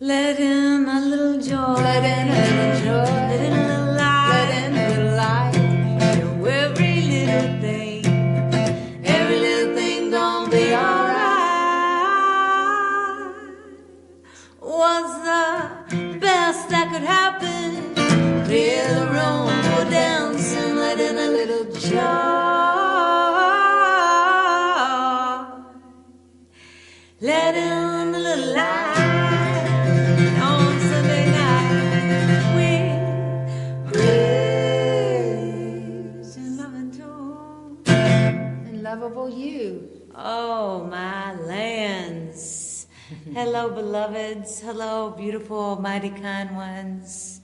Let in a little joy. Let in a little joy. Let in a little light. Let in a little light. Know every little thing. Every little thing gonna be alright. What's the best that could happen? Clear the room, go dance and let in a little joy. Let in a little light. On Sunday night, we praise and love and tune. And lovable you. Oh, my lands. Hello, beloveds. Hello, beautiful, mighty, kind ones.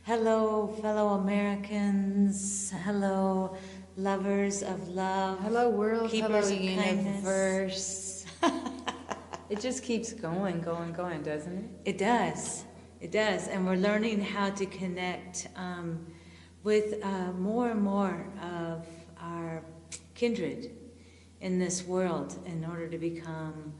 Hello, fellow Americans. Hello, lovers of love. Hello, world. Keepers Hello, of kindness. universe. It just keeps going, doesn't it? It does. It does. And we're learning how to connect with more and more of our kindred in this world in order to become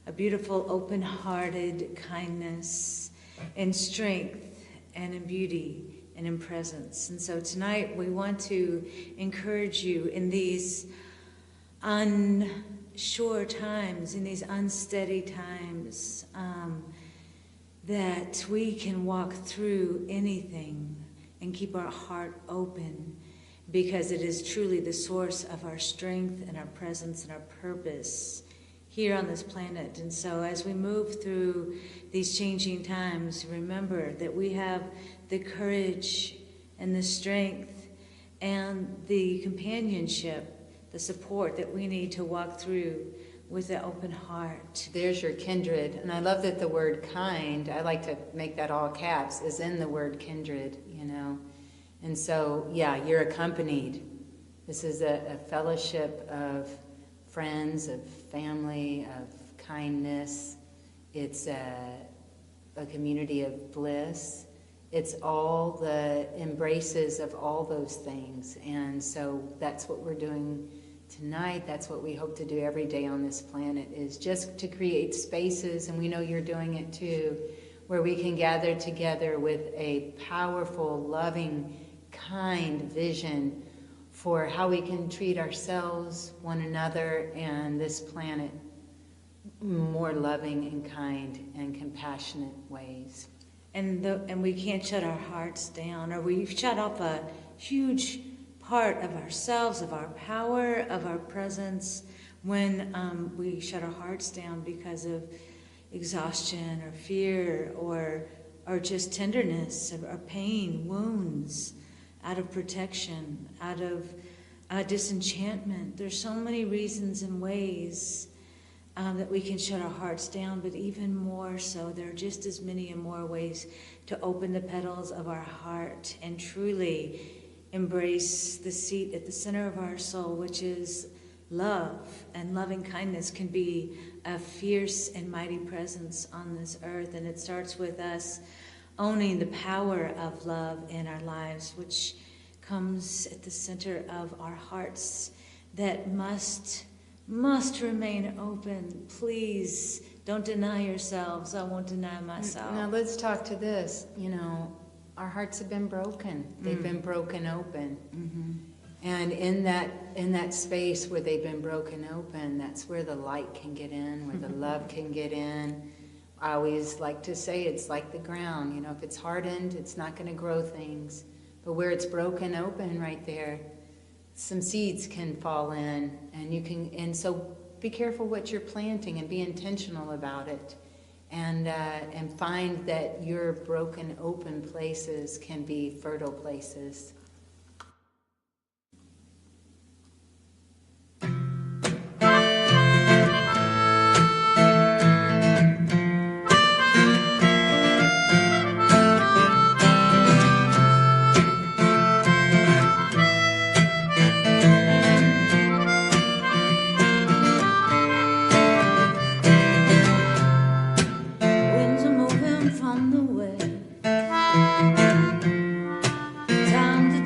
a beautiful, open-hearted kindness and strength and in beauty and in presence. And so tonight we want to encourage you in these unsure times, in these unsteady times, that we can walk through anything and keep our heart open, because it is truly the source of our strength and our presence and our purpose here on this planet. And so as we move through these changing times, remember that we have the courage and the strength and the companionship, the support that we need to walk through with an open heart. There's your kindred. And I love that the word kind, I like to make that all caps, is in the word kindred, you know. And so, yeah, you're accompanied. This is a fellowship of friends, of family, of kindness. It's a community of bliss. It's all the embraces of all those things. And so that's what we're doing tonight. That's what we hope to do every day on this planet, is just to create spaces, and we know you're doing it too, where we can gather together with a powerful, loving, kind vision for how we can treat ourselves, one another, and this planet more loving and kind and compassionate ways. And we can't shut our hearts down, or we've shut off a huge part of ourselves, of our power, of our presence, when we shut our hearts down because of exhaustion or fear or just tenderness or pain, wounds, out of protection, out of disenchantment. There's so many reasons and ways that we can shut our hearts down, but even more so, there are just as many and more ways to open the petals of our heart and truly embrace the seat at the center of our soul, which is love. And loving kindness can be a fierce and mighty presence on this earth, and it starts with us owning the power of love in our lives, which comes at the center of our hearts that must remain open. Please don't deny yourselves. I won't deny myself. Now let's talk to this. You know, our hearts have been broken. They've been broken open. Mm-hmm. And in that space where they've been broken open, that's where the light can get in, where the love can get in. I always like to say it's like the ground. You know, if it's hardened, it's not going to grow things. But where it's broken open right there, some seeds can fall in, and you can. And so, be careful what you're planting, and be intentional about it, and find that your broken open places can be fertile places. Winds are moving from the west. Time to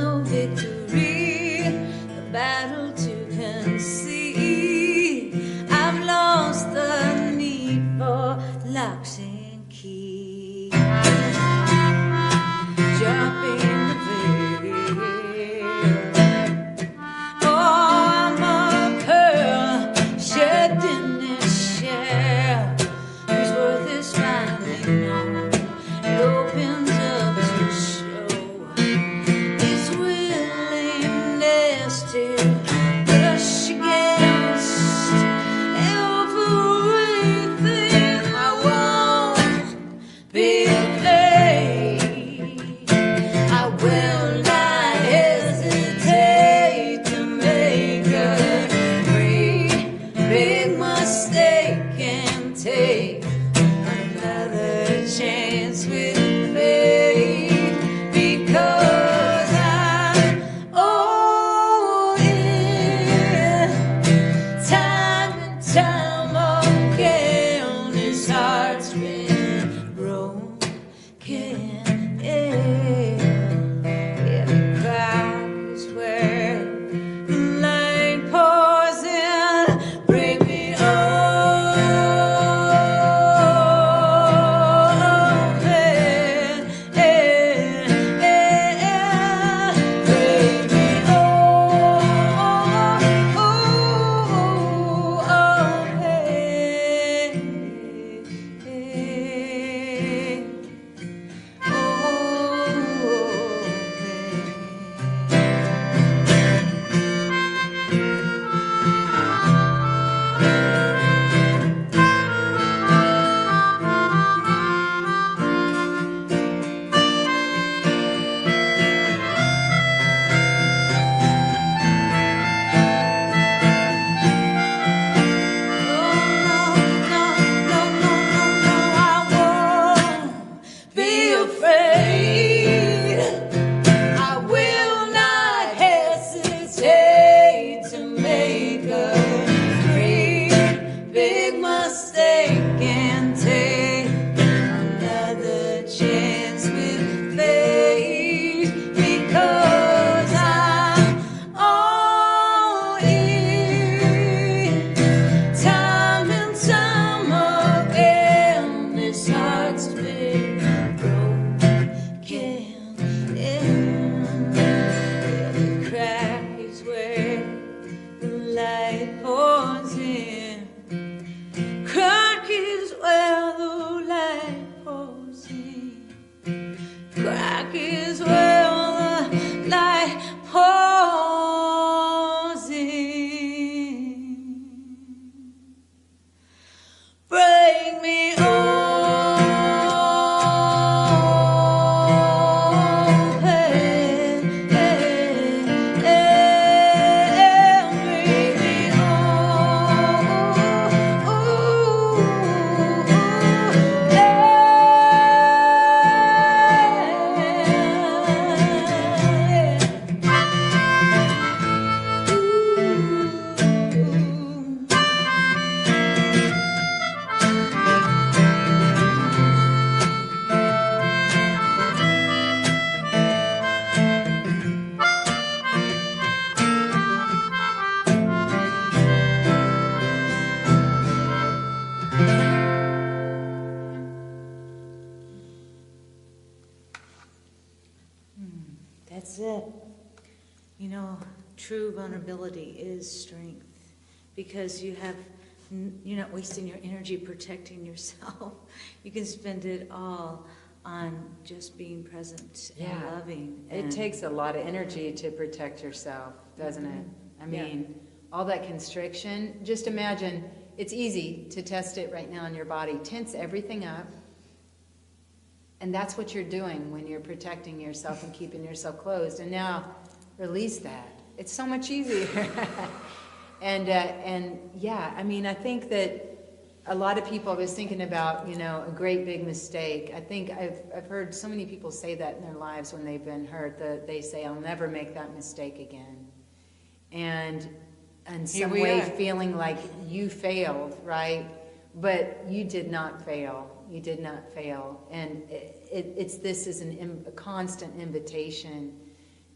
no victory, the battle to concede. I've lost the need for locks and keys. Jumping the veil. Oh, I'm a pearl shaped in this shell, whose worth is finally known. It opens up to show its willingness to brush against everything. I won't be afraid. I will not hesitate to make a great big mistake and take another chance with faith, because I owe it time and time again. His heart's been broken. Every crack is where the light pours in. Bring me That's it. You know, true vulnerability is strength, because you're not wasting your energy protecting yourself. You can spend it all on just being present and loving. It takes a lot of energy to protect yourself, doesn't it? I mean, all that constriction, just imagine, it's easy to test it right now in your body. Tense everything up. And that's what you're doing when you're protecting yourself and keeping yourself closed. And now, release that. It's so much easier. and yeah, I mean, I think that a lot of people, I was thinking about, a great big mistake. I think I've heard so many people say that in their lives when they've been hurt, that they say, I'll never make that mistake again. And in some way feeling like you failed, right? But you did not fail. You did not fail. And this is a constant invitation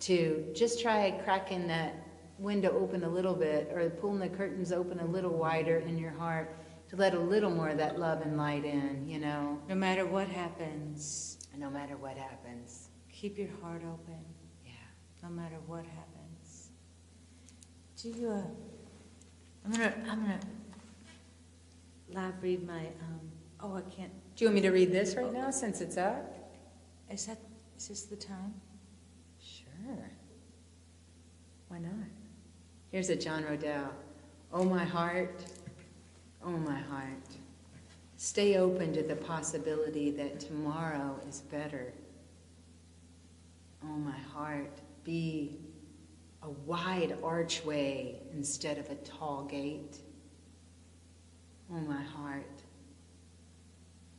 to just try cracking that window open a little bit, or pulling the curtains open a little wider in your heart, to let a little more of that love and light in, you know. No matter what happens. No matter what happens. Keep your heart open. Yeah. No matter what happens. Do you, I'm gonna live read my, I can't. Do you want me to read this right now, since it's up? Is this the time? Sure. Why not? Here's a John Rodell. Oh my heart, stay open to the possibility that tomorrow is better. Oh my heart, be a wide archway instead of a tall gate. Oh my heart,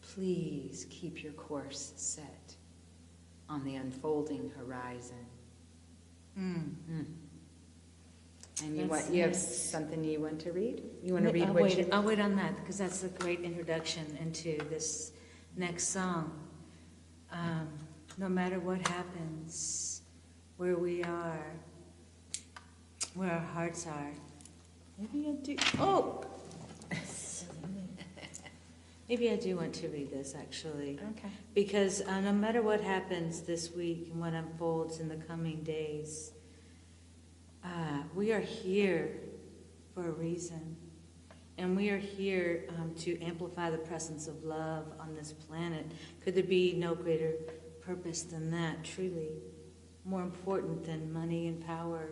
please keep your course set on the unfolding horizon. And you have something you want to read? You want to read I'll wait on that, because that's a great introduction into this next song. No matter what happens, where we are, where our hearts are. Maybe I do. Maybe I do want to read this, actually. Okay. Because no matter what happens this week and what unfolds in the coming days, we are here for a reason. And we are here to amplify the presence of love on this planet. Could there be no greater purpose than that, truly? More important than money and power.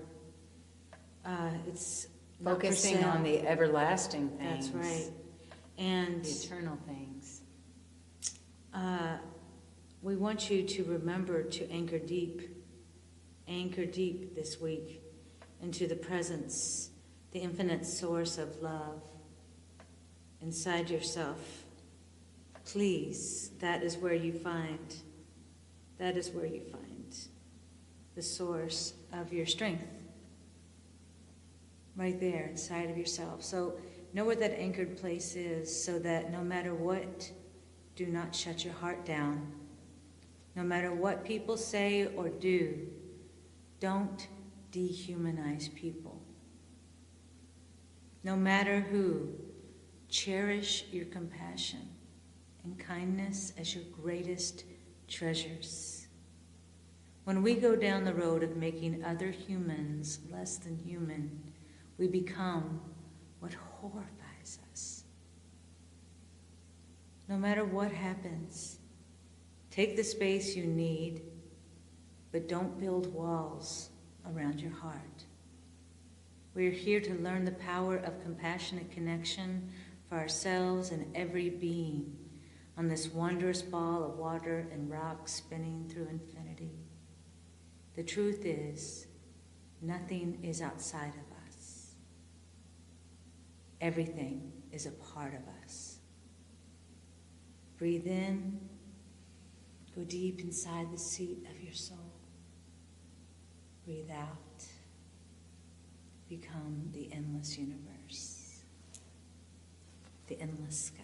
It's focusing on the everlasting things. That's right. And the eternal things. We want you to remember to anchor deep this week into the presence, the infinite source of love inside yourself. Please, that is where you find the source of your strength. Right there, inside of yourself. So know where that anchored place is, so that no matter what, do not shut your heart down. No matter what people say or do, don't dehumanize people. No matter who, cherish your compassion and kindness as your greatest treasures. When we go down the road of making other humans less than human, we become what horrifies us. No matter what happens, take the space you need, but don't build walls around your heart. We are here to learn the power of compassionate connection for ourselves and every being on this wondrous ball of water and rock spinning through infinity. The truth is, nothing is outside of us. Everything is a part of us. Breathe in, go deep inside the seat of your soul. Breathe out, become the endless universe, the endless sky.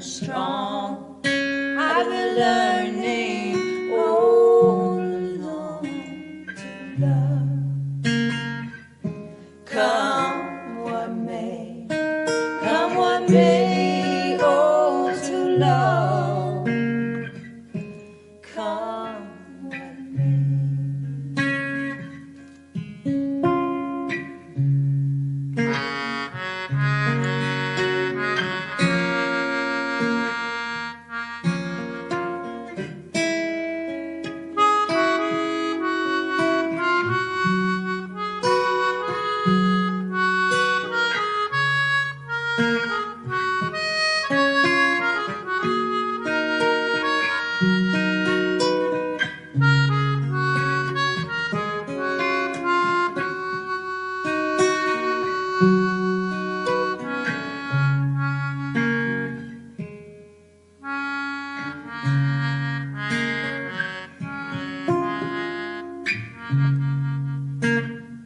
strong. I've been learning all along to love. Come what may, oh, to love. Come what may.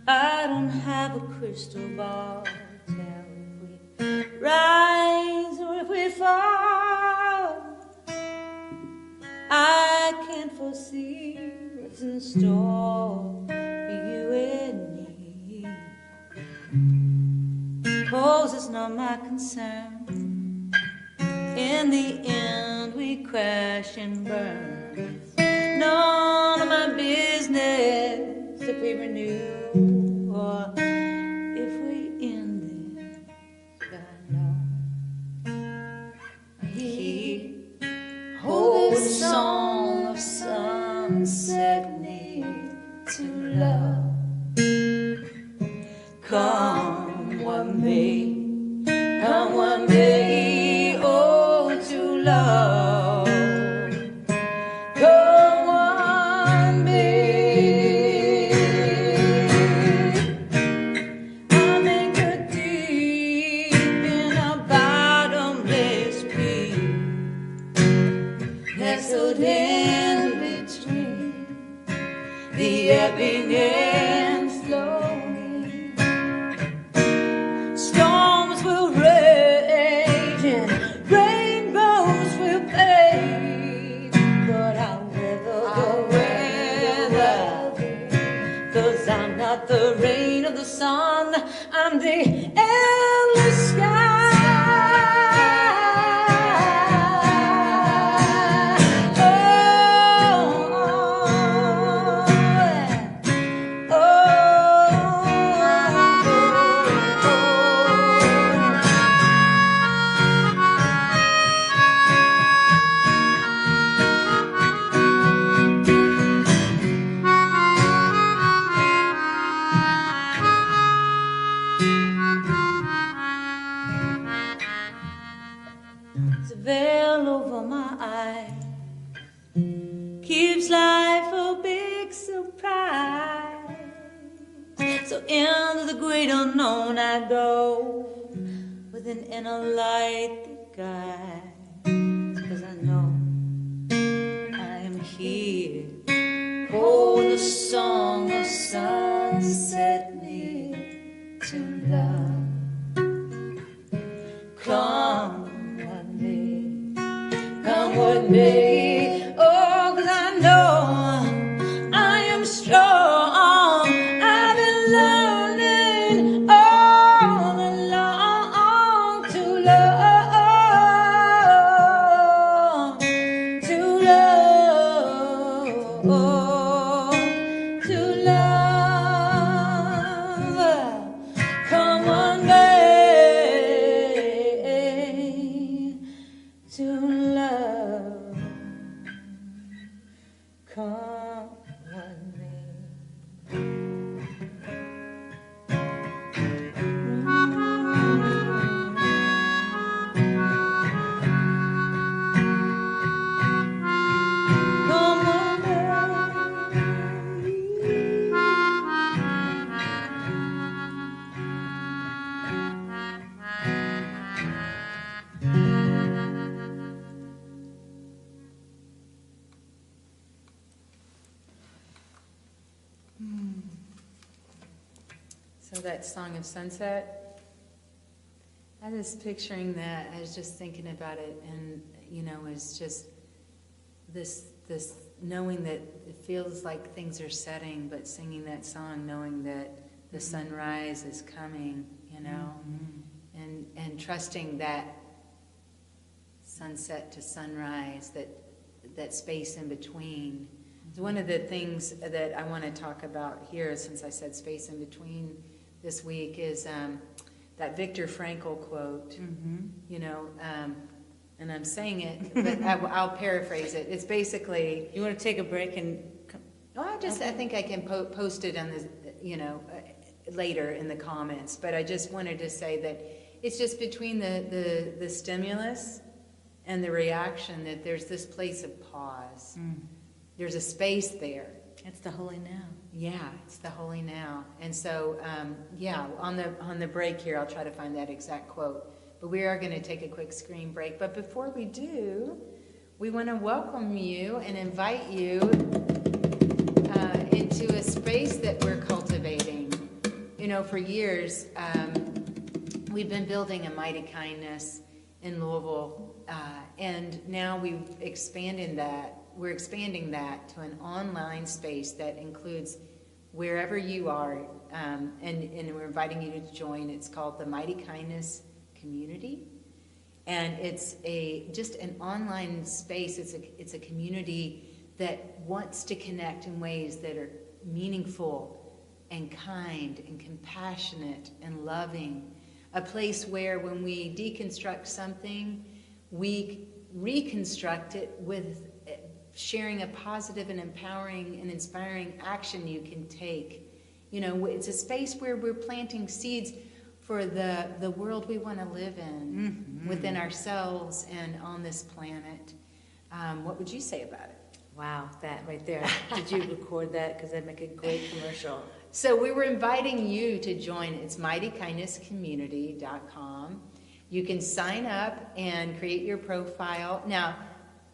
I don't have a crystal ball to tell if we rise or if we fall. I can't foresee what's in store for you and me. 'Cause it's not my concern. In the end we crash and burn. It's none of my business if we renew or if we end it. But I know he holds the song of sunset near to love. Come what may, oh, to love. Come what may. I'm anchored deep in a bottomless pit, nestled in between the ebbing and flowing. Storms will rage and rainbows will fade, but I'll weather the weather. 'Cause I'm not the rain or the sun, I'm the endless sky. It's a veil over my eyes, keeps life a big surprise. So into the great unknown I go, with an inner light that guides. 'Cause I know I am here, oh, the song of sunset near to love. Come what may, oh, 'cause I know I am strong. I've been learning all along to love, to love. Come one day to love. Come one day. Come one So that Song of Sunset, I was picturing that. I was just thinking about it, and it's just this knowing that it feels like things are setting, but singing that song, knowing that the sunrise is coming, and trusting that sunset to sunrise, that space in between. One of the things that I want to talk about here, since I said space in between this week, is that Viktor Frankl quote, and I'm saying it, but I'll paraphrase it. It's basically... You want to take a break and... I think I can post it on the, later in the comments, but I just wanted to say that it's just between the stimulus and the reaction that there's this place of pause. There's a space there. It's the holy now. Yeah, it's the holy now. And so, on the break here, I'll try to find that exact quote. But we are going to take a quick screen break. But before we do, we want to welcome you and invite you into a space that we're cultivating. For years, we've been building a Mighty Kindness in Louisville, and now we're expanding that to an online space that includes wherever you are, and we're inviting you to join. It's called the Mighty Kindness Community, and it's just an online space. It's a community that wants to connect in ways that are meaningful and kind and compassionate and loving. A place where when we deconstruct something, we reconstruct it with sharing a positive and empowering and inspiring action you can take. It's a space where we're planting seeds for the world we want to live in, within ourselves and on this planet. What would you say about it? Wow, that right there. Did you record that? Because that'd make a great commercial. So we were inviting you to join. It's mightykindnesscommunity.com. You can sign up and create your profile. Now,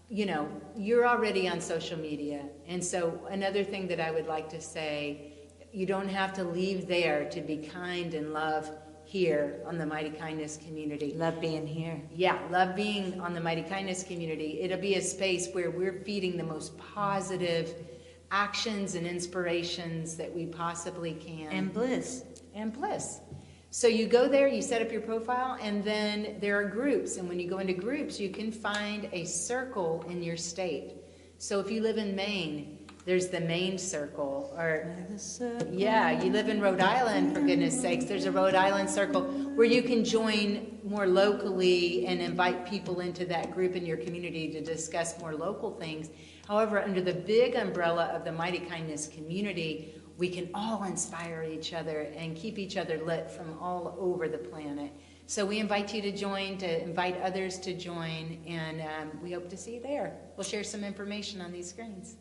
you're already on social media. And so another thing that I would like to say, you don't have to leave there to be kind and love here on the Mighty Kindness Community. Love being here. Yeah, love being on the Mighty Kindness Community. It'll be a space where we're feeding the most positive actions and inspirations that we possibly can. And bliss. And bliss. So you go there, you set up your profile, and then there are groups. And when you go into groups, you can find a circle in your state. So if you live in Maine, there's the Maine circle. Or, yeah, you live in Rhode Island, for goodness sakes, there's a Rhode Island circle where you can join more locally and invite people into that group in your community to discuss more local things. However, under the big umbrella of the Mighty Kindness Community, we can all inspire each other and keep each other lit from all over the planet. So we invite you to join, to invite others to join, and we hope to see you there. We'll share some information on these screens.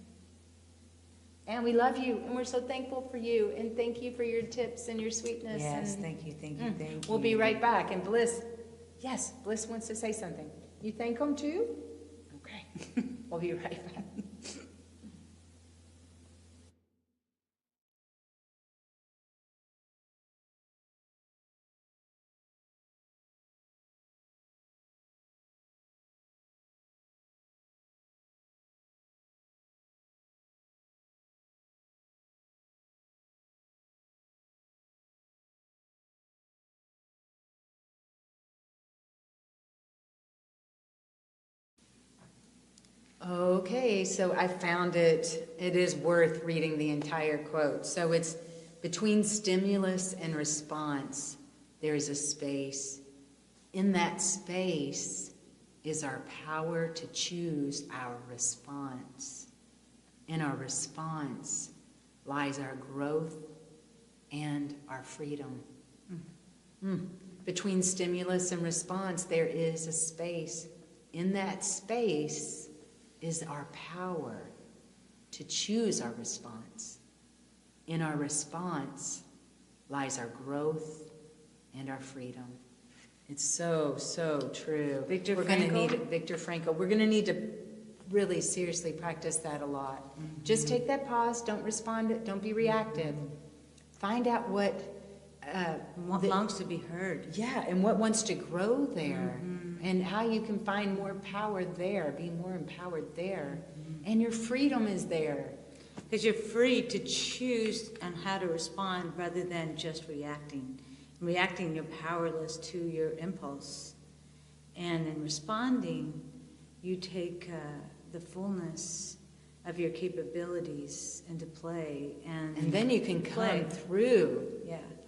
And we love you, and we're so thankful for you, and thank you for your tips and your sweetness. Yes, and thank you. We'll be right back. And Bliss, yes, Bliss wants to say something. You thank them too? Okay. We'll be right back. Okay, so I found it. It is worth reading the entire quote. So it's between stimulus and response, there is a space. In that space is our power to choose our response. In our response lies our growth and our freedom. Between stimulus and response, there is a space. In that space is our power to choose our response. In our response lies our growth and our freedom. It's so, so true. Viktor Frankl. We're going to need to really seriously practice that a lot. Just take that pause. Don't respond. Don't be reactive. Find out what longs to be heard. Yeah, and what wants to grow there, and how you can find more power there, be more empowered there, and your freedom is there. Because you're free to choose on how to respond rather than just reacting. In reacting, you're powerless to your impulse. And in responding, you take the fullness of your capabilities into play. And then you can come through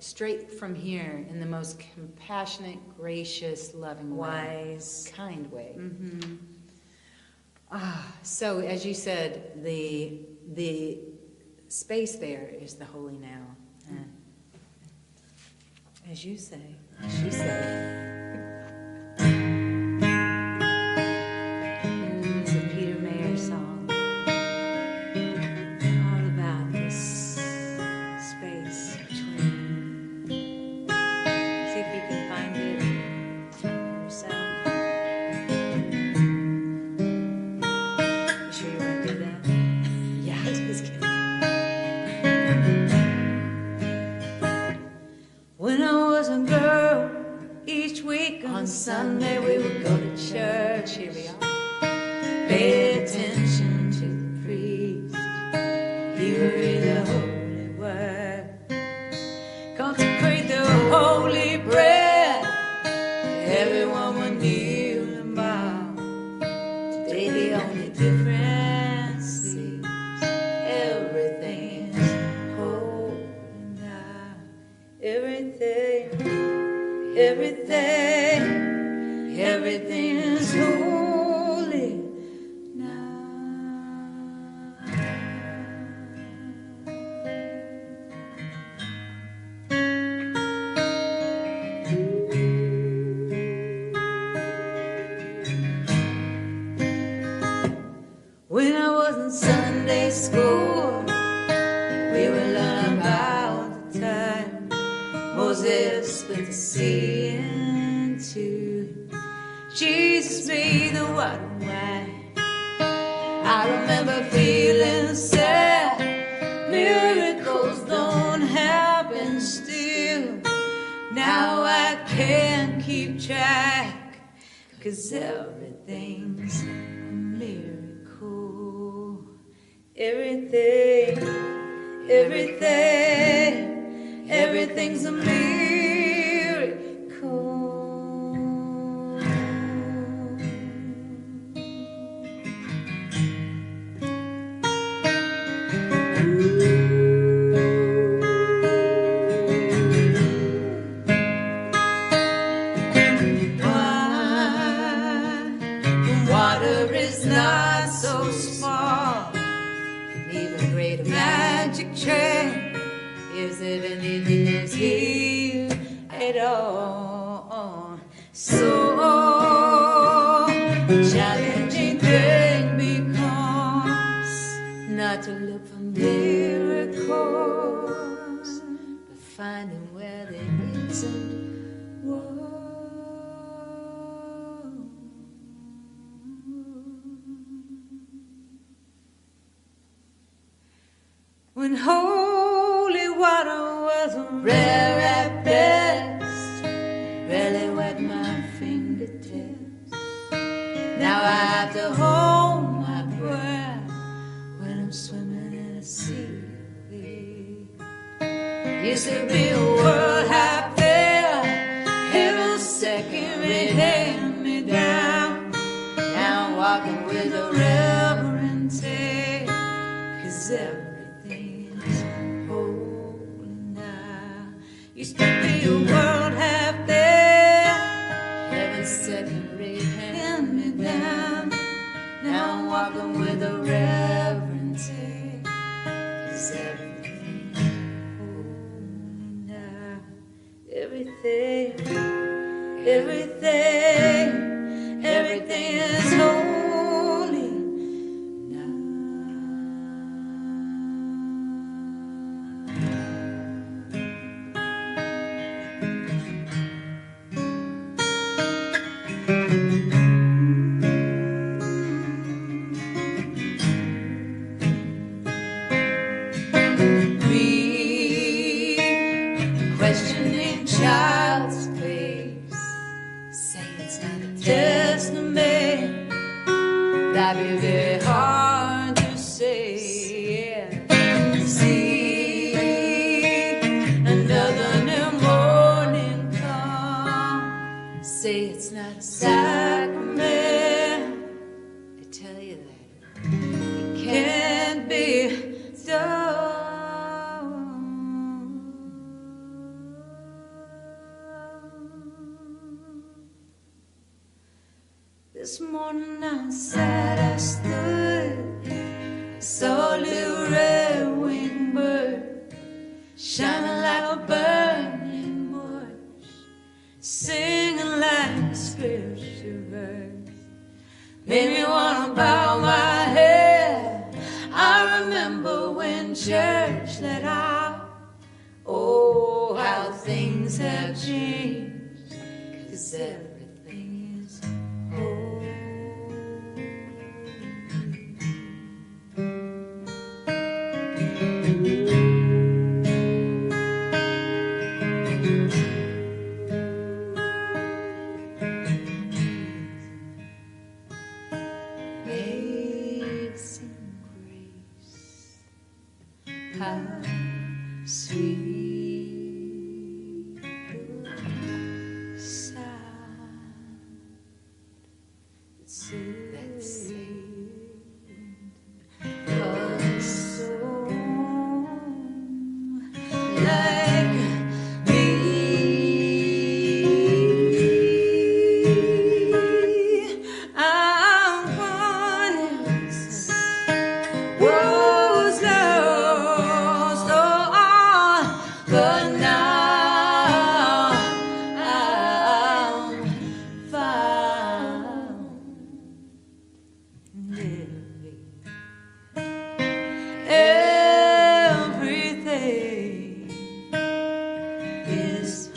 straight from here in the most compassionate, gracious, loving wise, kind way. So as you said, the space there is the holy now. As you say. As you say. It's a Peter Mayer song. All about this space between. See if you can find it yourself. You sure you want to do that? Yeah, just kidding. When I was a girl, each week on Sunday we would go to church. Here we are. Pay attention to the priest. He would read the holy word. Consecrate the holy bread. Everyone would kneel and bow. Today the only difference is everything's holy now. Everything is holy now. When I was in Sunday school, we would learn about the time Moses split the sea in two. Jesus made the water wine. I remember feeling sad. Miracles don't happen still. Now I can't keep track, 'cause everything's a miracle. Everything's a miracle. Water is not so small, an even greater magic trick. Is it anything that's here at all? So challenging thing becomes not to look for miracles, but finding where there isn't one. When holy water was rare at best, barely wet my fingertips. Now I have to hold my breath when I'm swimming in a sea of lead. Used to be a world half there, heaven's second rate hand me down. Now I'm walking with a reverend take, 'cause everything's holy now. Used to be a world half there, heaven's second rate hand me down. Now I'm walking with a reverend take, 'cause everything's holy now. Everything is holy now. Read, question That'd be very hard to say. Yeah. See another new morning come. Say it's not a sacrament. I tell you that it can't be done. This morning I sat, I stood, I saw a little red-winged bird shining like a burning bush, singing like a spiritual verse. Made me wanna bow my head. I remember when church let out. Oh, how things have changed, 'cause everything is whole. Amazing grace, how sweet the sound that saved a soul like me. I'm once was lost, but now I'm found. Everything is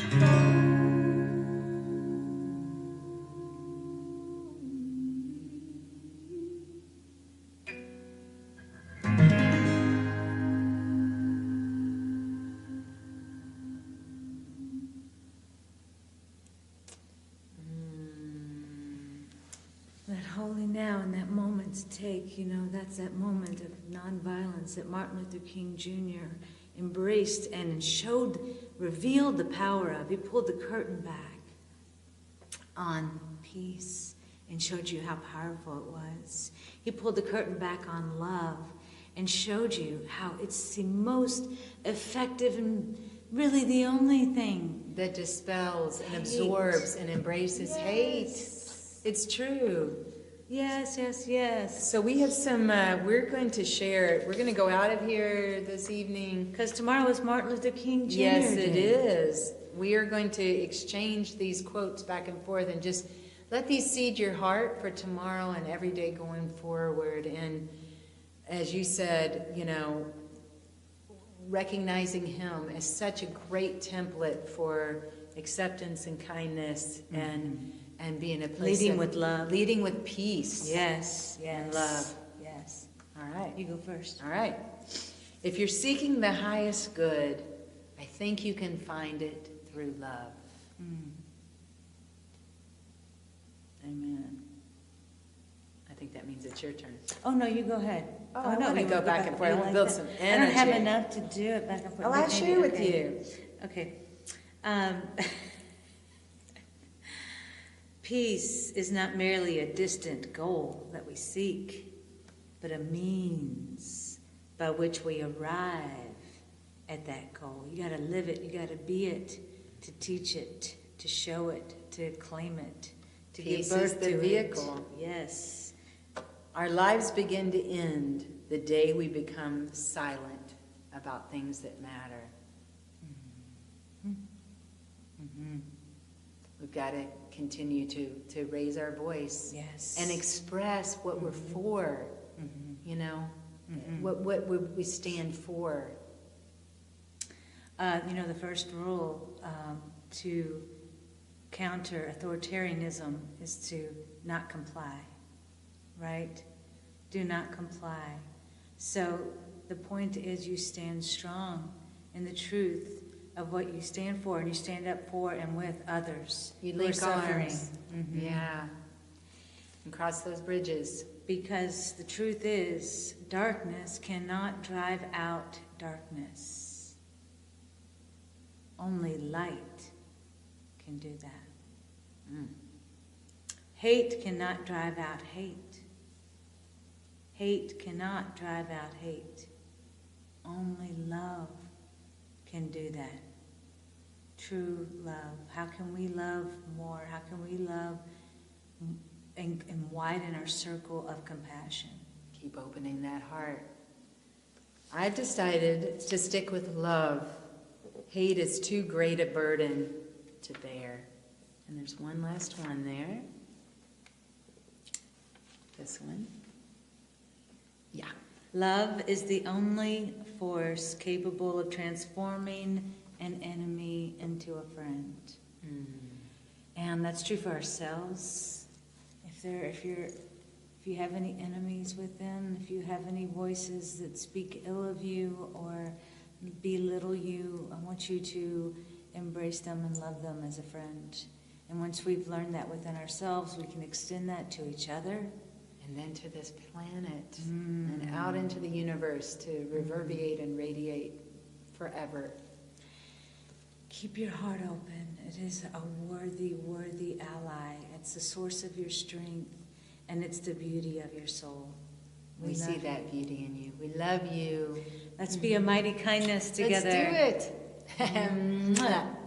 that holy now and that moment to take, that's that moment of nonviolence that Martin Luther King Jr. embraced and revealed the power of. He pulled the curtain back on peace and showed you how powerful it was. He pulled the curtain back on love and showed you how it's the most effective and really the only thing that dispels and absorbs and embraces hate. It's true. Yes, yes, yes. So we have some, we're going to share, we're going to go out of here this evening. Because tomorrow is Martin Luther King Jr. Yes, it Day. is. We are going to exchange these quotes back and forth and just let these seed your heart for tomorrow and every day going forward. And as you said, recognizing him as such a great template for acceptance and kindness and being a place Leading with love. Leading with peace. Yes, yes. And love. Yes. All right. You go first. All right. If you're seeking the highest good, I think you can find it through love. Amen. I think that means it's your turn. Oh, no, you go ahead. Oh, I no, want to you go wanna back and forth. I want to build some energy. I don't have enough to do it back and forth. Oh, I'll Maybe, share with okay. you. Okay. Peace is not merely a distant goal that we seek, but a means by which we arrive at that goal. You got to live it. You got to be it, to teach it, to show it, to claim it, to give Peace birth is the to vehicle. it. Yes. Our lives begin to end the day we become silent about things that matter. We've got to continue to raise our voice, Yes. and express what we're for, what we stand for. The first rule to counter authoritarianism is to not comply, right? Do not comply. So the point is you stand strong in the truth of what you stand for, and you stand up for and with others You who are link suffering. arms. Yeah. And cross those bridges. Because the truth is, darkness cannot drive out darkness. Only light can do that. Hate cannot drive out hate. Hate cannot drive out hate. Only love can do that. True love. How can we love more? How can we love and widen our circle of compassion? Keep opening that heart. I've decided to stick with love. Hate is too great a burden to bear. And there's one last one there. This one. Yeah. Love is the only force capable of transforming an enemy into a friend. And that's true for ourselves. If you have any enemies within, if you have any voices that speak ill of you or belittle you, I want you to embrace them and love them as a friend. And once we've learned that within ourselves, we can extend that to each other. And then to this planet, and out into the universe to reverberate and radiate forever. Keep your heart open. It is a worthy, worthy ally. It's the source of your strength, and it's the beauty of your soul. We see that beauty in you. We love you. Let's be a mighty kindness together. Let's do it.